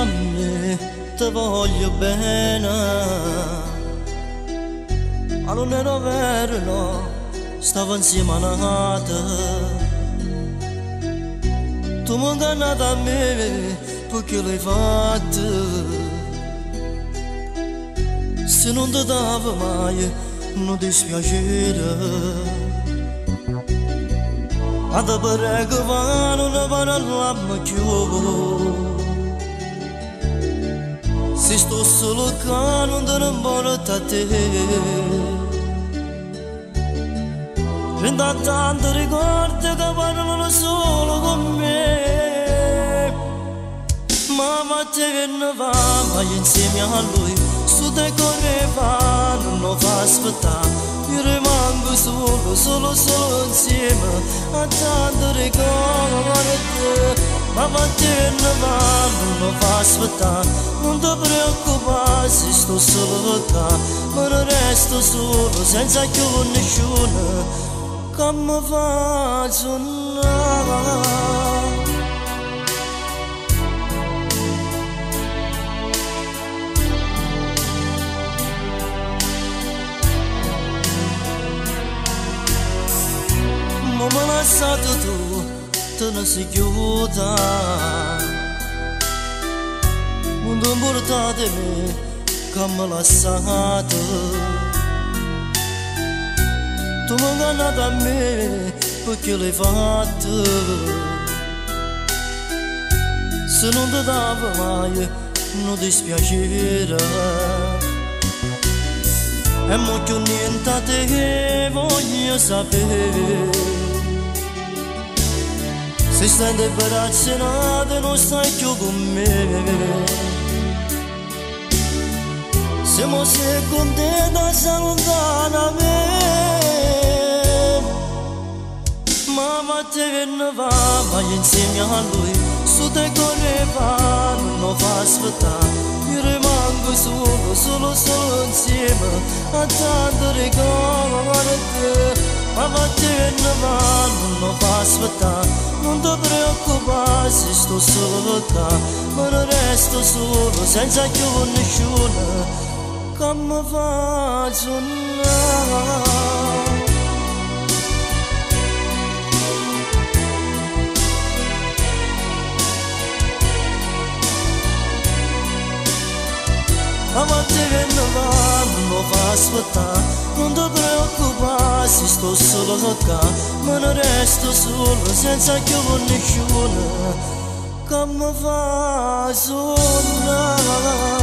me, te voglio bene. A non era vero, no, stavo insieme a nata. Tu mi hai ingannato a me, perché l'hai fatto. Se non ti davo mai, non dispiacere. Ada berega vano na varalama chiuvo. Se sto solo qua non darò embora da te. Renda tanto ricordo che parlano solo con me. Mamma te che ne va, vai insieme a lui. Su te correva, non lo fa aspettare. Io rimango solo insieme a tanto ricordo. Mamma te ne va, non lo fa aspettare. Non ti preoccupare se sto solo qua, ma non resto solo senza più nessuno che mi fa suonare. Ma mi hai lasciato tu, te ne sei chiusa. Non ti importa di me, che mi hai lasciato. Tu mi hai ingannato a me, perché l'hai fatto. Se non ti davo mai, non dispiacere. E mo che niente a te voglio sapere. Se stai in braccia non stai più con me. Se mo sei contenta sei lontana me. Mamma te che ne va, vai insieme a lui. Su te correva, non lo fa aspettare. Io rimango solo insieme a tanto ricordo. Mamma te ne va, non lo fa aspettare. Non ti preoccupare se sto solo qua, ma non resto solo senza più nessuno che mi fa suonare. Mamma te che ne va, non lo fa aspettare. Non ti preoccupare se sto solo qua, ma non resto solo senza più nessuno che mi fa suonare.